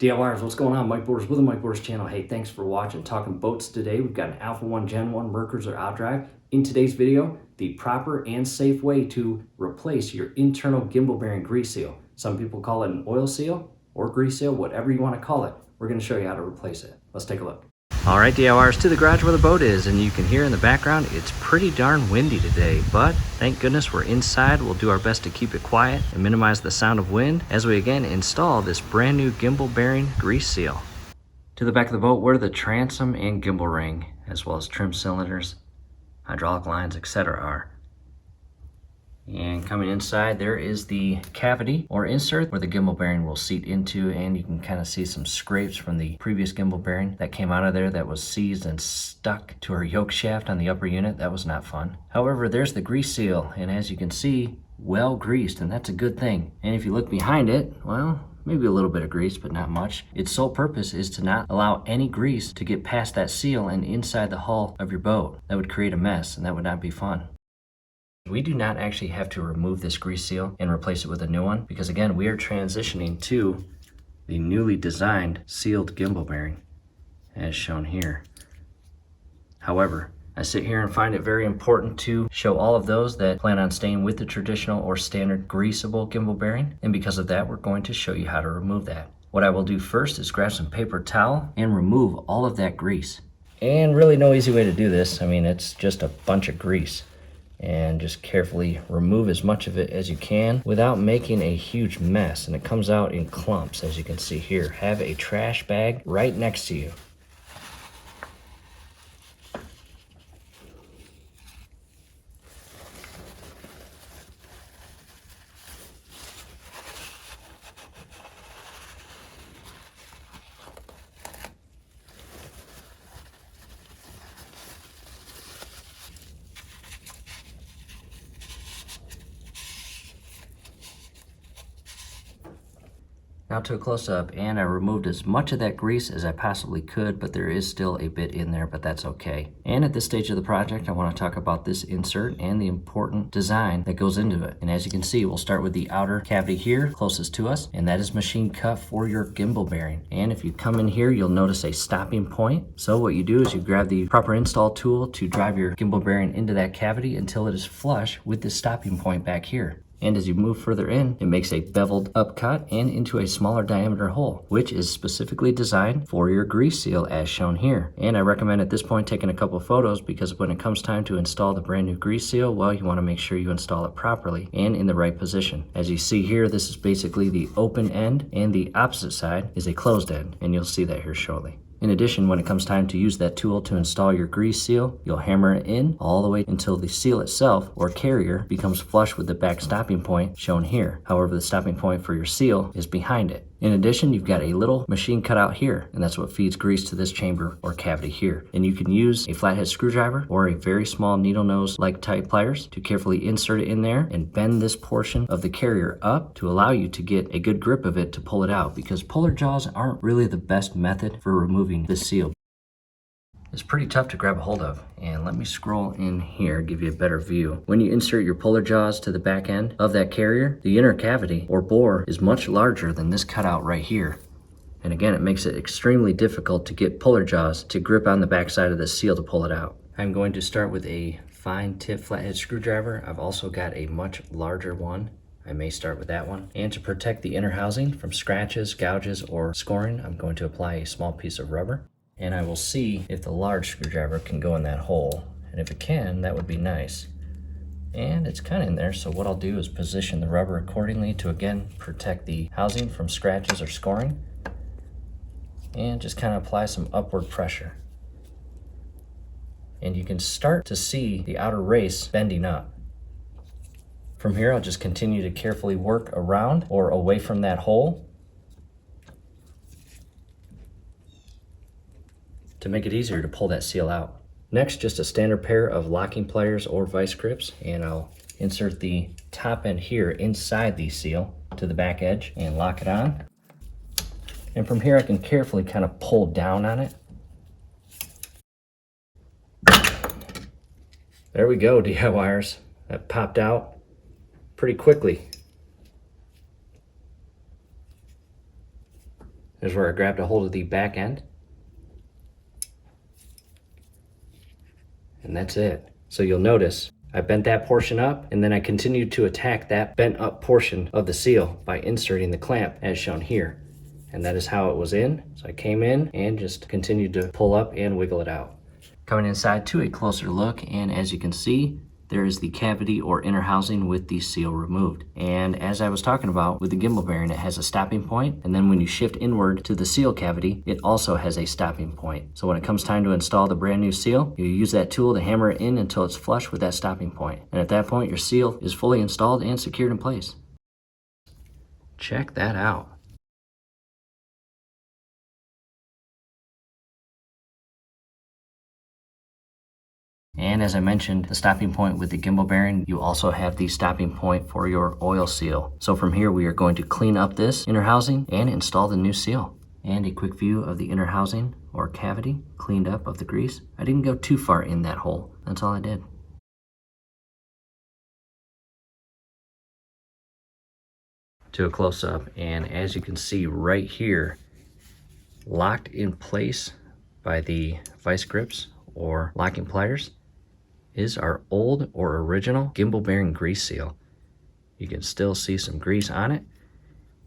DIYers, what's going on? Mike Borders with the Mike Borders channel. Hey, thanks for watching. Talking boats today. We've got an Alpha 1 Gen 1 Mercruiser outdrive. In today's video, the proper and safe way to replace your internal gimbal bearing grease seal. Some people call it an oil seal or grease seal, whatever you want to call it. We're going to show you how to replace it. Let's take a look. All right, DIYers, to the garage where the boat is, and you can hear in the background it's pretty darn windy today, but thank goodness we're inside. We'll do our best to keep it quiet and minimize the sound of wind as we again install this brand new gimbal bearing grease seal. To the back of the boat where the transom and gimbal ring, as well as trim cylinders, hydraulic lines, etc. are. And coming inside, there is the cavity or insert where the gimbal bearing will seat into, and you can kind of see some scrapes from the previous gimbal bearing that came out of there that was seized and stuck to our yoke shaft on the upper unit. That was not fun. However, there's the grease seal, and as you can see, well greased, and that's a good thing. And if you look behind it, well, maybe a little bit of grease, but not much. Its sole purpose is to not allow any grease to get past that seal and inside the hull of your boat. That would create a mess, and that would not be fun. We do not actually have to remove this grease seal and replace it with a new one because again, we are transitioning to the newly designed sealed gimbal bearing as shown here. However, I sit here and find it very important to show all of those that plan on staying with the traditional or standard greasable gimbal bearing, and because of that, we're going to show you how to remove that. What I will do first is grab some paper towel and remove all of that grease. And really no easy way to do this. I mean, it's just a bunch of grease. And just carefully remove as much of it as you can without making a huge mess. And it comes out in clumps, as you can see here. Have a trash bag right next to you. Now to a close-up, and I removed as much of that grease as I possibly could, but there is still a bit in there, but that's okay. And at this stage of the project, I want to talk about this insert and the important design that goes into it. And as you can see, we'll start with the outer cavity here, closest to us, and that is machine cut for your gimbal bearing. And if you come in here, you'll notice a stopping point. So what you do is you grab the proper install tool to drive your gimbal bearing into that cavity until it is flush with the stopping point back here. And as you move further in, it makes a beveled up cut and into a smaller diameter hole, which is specifically designed for your grease seal as shown here. And I recommend at this point taking a couple of photos because when it comes time to install the brand new grease seal, well, you want to make sure you install it properly and in the right position. As you see here, this is basically the open end and the opposite side is a closed end, and you'll see that here shortly. In addition, when it comes time to use that tool to install your grease seal, you'll hammer it in all the way until the seal itself or carrier becomes flush with the back stopping point shown here. However, the stopping point for your seal is behind it. In addition, you've got a little machine cut out here, and that's what feeds grease to this chamber or cavity here. And you can use a flathead screwdriver or a very small needle nose like type pliers to carefully insert it in there and bend this portion of the carrier up to allow you to get a good grip of it to pull it out, because puller jaws aren't really the best method for removing this seal. It's pretty tough to grab a hold of, and let me scroll in here, give you a better view. When you insert your puller jaws to the back end of that carrier, the inner cavity or bore is much larger than this cutout right here. And again, it makes it extremely difficult to get puller jaws to grip on the back side of the seal to pull it out. I'm going to start with a fine tip flathead screwdriver. I've also got a much larger one. I may start with that one. And to protect the inner housing from scratches, gouges, or scoring, I'm going to apply a small piece of rubber. And I will see if the large screwdriver can go in that hole. And if it can, that would be nice. And it's kind of in there, so what I'll do is position the rubber accordingly to again protect the housing from scratches or scoring. And just kind of apply some upward pressure. And you can start to see the outer race bending up. From here, I'll just continue to carefully work around or away from that hole to make it easier to pull that seal out. Next, just a standard pair of locking pliers or vice grips, and I'll insert the top end here inside the seal to the back edge and lock it on. And from here, I can carefully kind of pull down on it. There we go, DIYers. That popped out pretty quickly. There's where I grabbed a hold of the back end. And that's it. So you'll notice I bent that portion up, and then I continued to attack that bent up portion of the seal by inserting the clamp as shown here. And that is how it was in. So I came in and just continued to pull up and wiggle it out. Coming inside to a closer look, and as you can see, there is the cavity or inner housing with the seal removed. And as I was talking about with the gimbal bearing, it has a stopping point, and then when you shift inward to the seal cavity, it also has a stopping point. So when it comes time to install the brand new seal, you use that tool to hammer it in until it's flush with that stopping point. And at that point, your seal is fully installed and secured in place. Check that out. And as I mentioned, the stopping point with the gimbal bearing, you also have the stopping point for your oil seal. So from here, we are going to clean up this inner housing and install the new seal. And a quick view of the inner housing or cavity, cleaned up of the grease. I didn't go too far in that hole. That's all I did. To a close-up, and as you can see right here, locked in place by the vice grips or locking pliers, is our old or original gimbal bearing grease seal. You can still see some grease on it.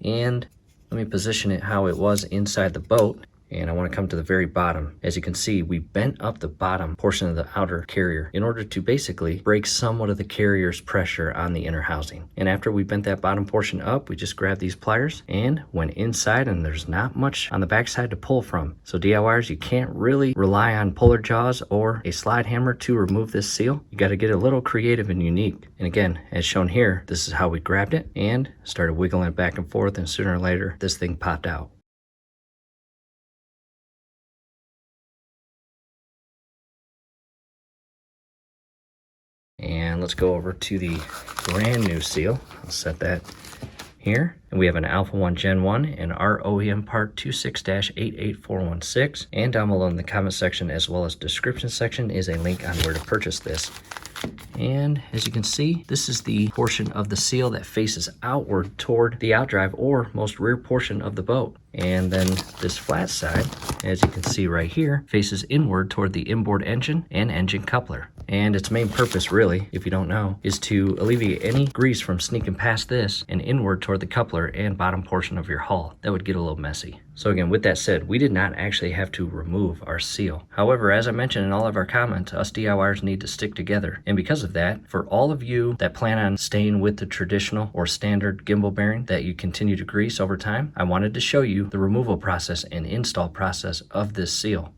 And let me position it how it was inside the boat. And I want to come to the very bottom. As you can see, we bent up the bottom portion of the outer carrier in order to basically break somewhat of the carrier's pressure on the inner housing. And after we bent that bottom portion up, we just grabbed these pliers and went inside, and there's not much on the backside to pull from. So DIYers, you can't really rely on puller jaws or a slide hammer to remove this seal. You got to get a little creative and unique. And again, as shown here, this is how we grabbed it and started wiggling it back and forth, and sooner or later, this thing popped out. And let's go over to the brand new seal. I'll set that here. And we have an Alpha 1 Gen 1 and our OEM part 26-88416. And down below in the comment section as well as description section is a link on where to purchase this. And as you can see, this is the portion of the seal that faces outward toward the outdrive or most rear portion of the boat. And then this flat side, as you can see right here, faces inward toward the inboard engine and engine coupler. And its main purpose, really, if you don't know, is to alleviate any grease from sneaking past this and inward toward the coupler and bottom portion of your hull. That would get a little messy. So again, with that said, we did not actually have to remove our seal. However, as I mentioned in all of our comments, us DIYers need to stick together. And because of that, for all of you that plan on staying with the traditional or standard gimbal bearing that you continue to grease over time, I wanted to show you the removal process and install process of this seal.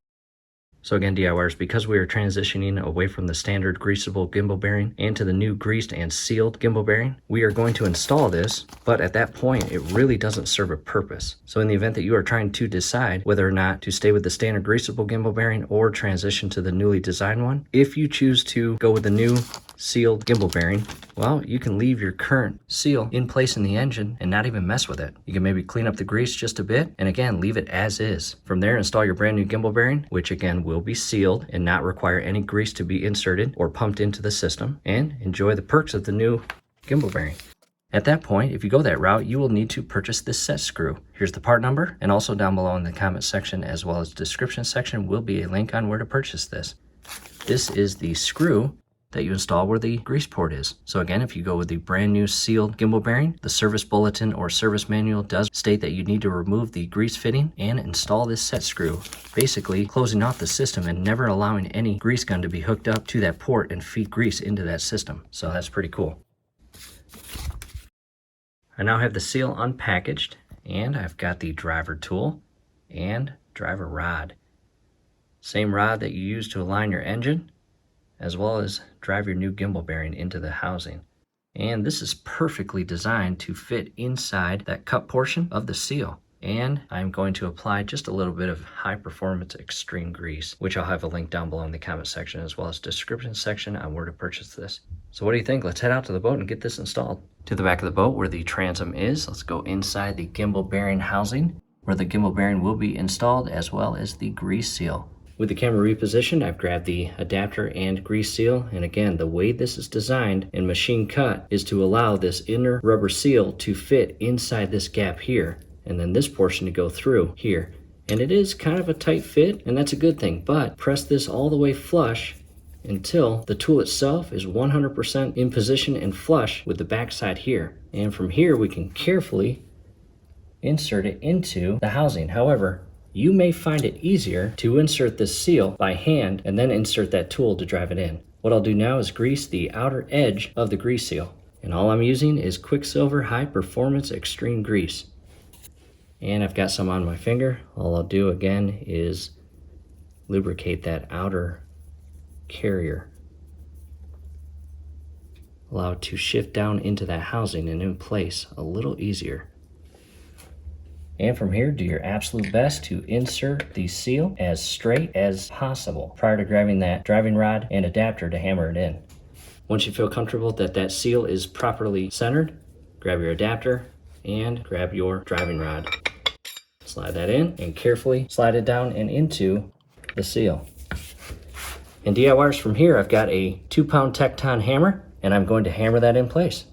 So again, DIYers, because we are transitioning away from the standard greasable gimbal bearing and to the new greased and sealed gimbal bearing, we are going to install this, but at that point, it really doesn't serve a purpose. So in the event that you are trying to decide whether or not to stay with the standard greasable gimbal bearing or transition to the newly designed one, if you choose to go with the new sealed gimbal bearing, well, you can leave your current seal in place in the engine and not even mess with it. You can maybe clean up the grease just a bit and again, leave it as is. From there, install your brand new gimbal bearing, which again will be sealed and not require any grease to be inserted or pumped into the system, and enjoy the perks of the new gimbal bearing. At that point, if you go that route, you will need to purchase this set screw. Here's the part number, and also down below in the comment section as well as description section will be a link on where to purchase this. This is the screw that you install where the grease port is. So again, if you go with the brand new sealed gimbal bearing, the service bulletin or service manual does state that you need to remove the grease fitting and install this set screw, basically closing off the system and never allowing any grease gun to be hooked up to that port and feed grease into that system. So that's pretty cool. I now have the seal unpackaged, and I've got the driver tool and driver rod. Same rod that you use to align your engine, as well as drive your new gimbal bearing into the housing. And this is perfectly designed to fit inside that cut portion of the seal. And I'm going to apply just a little bit of high performance extreme grease, which I'll have a link down below in the comment section as well as description section on where to purchase this. So what do you think? Let's head out to the boat and get this installed. To the back of the boat where the transom is, let's go inside the gimbal bearing housing where the gimbal bearing will be installed as well as the grease seal. With the camera repositioned, I've grabbed the adapter and grease seal, and again, the way this is designed and machine cut is to allow this inner rubber seal to fit inside this gap here. and then this portion to go through here. And it is kind of a tight fit, and that's a good thing, but press this all the way flush until the tool itself is 100% in position and flush with the back side here. And from here we can carefully insert it into the housing. However, you may find it easier to insert this seal by hand and then insert that tool to drive it in. What I'll do now is grease the outer edge of the grease seal. And all I'm using is Quicksilver High Performance Extreme Grease. And I've got some on my finger. All I'll do again is lubricate that outer carrier. Allow it to shift down into that housing and in place a little easier. And from here, do your absolute best to insert the seal as straight as possible prior to grabbing that driving rod and adapter to hammer it in. Once you feel comfortable that that seal is properly centered, grab your adapter and grab your driving rod. Slide that in and carefully slide it down and into the seal. And DIYers, from here, I've got a 2-pound Tecton hammer, and I'm going to hammer that in place.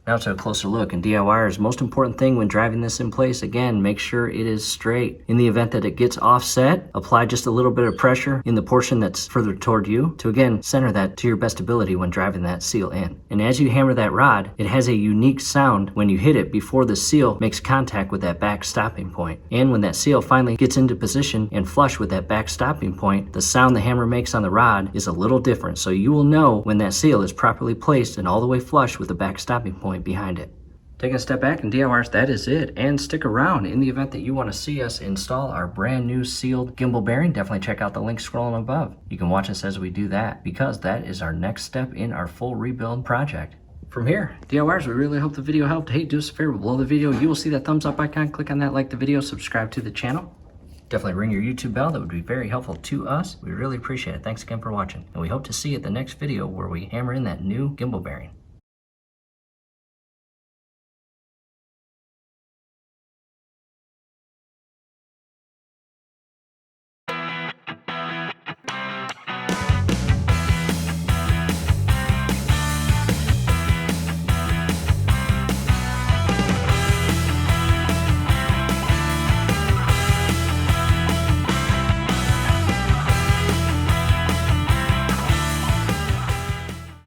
Now to a closer look, and DIYers, most important thing when driving this in place, again, make sure it is straight. In the event that it gets offset, apply just a little bit of pressure in the portion that's further toward you to, again, center that to your best ability when driving that seal in. And as you hammer that rod, it has a unique sound when you hit it before the seal makes contact with that back stopping point. And when that seal finally gets into position and flush with that back stopping point, the sound the hammer makes on the rod is a little different. So you will know when that seal is properly placed and all the way flush with the back stopping point behind it. Taking a step back, and DIYers, that is it. And stick around in the event that you want to see us install our brand new sealed gimbal bearing. Definitely check out the link scrolling above. You can watch us as we do that, because that is our next step in our full rebuild project. From here, DIYers, we really hope the video helped. Hey, do us a favor, below the video you will see that thumbs up icon. Click on that, like the video, subscribe to the channel. Definitely ring your YouTube bell. That would be very helpful to us. We really appreciate it. Thanks again for watching, and we hope to see you at the next video where we hammer in that new gimbal bearing.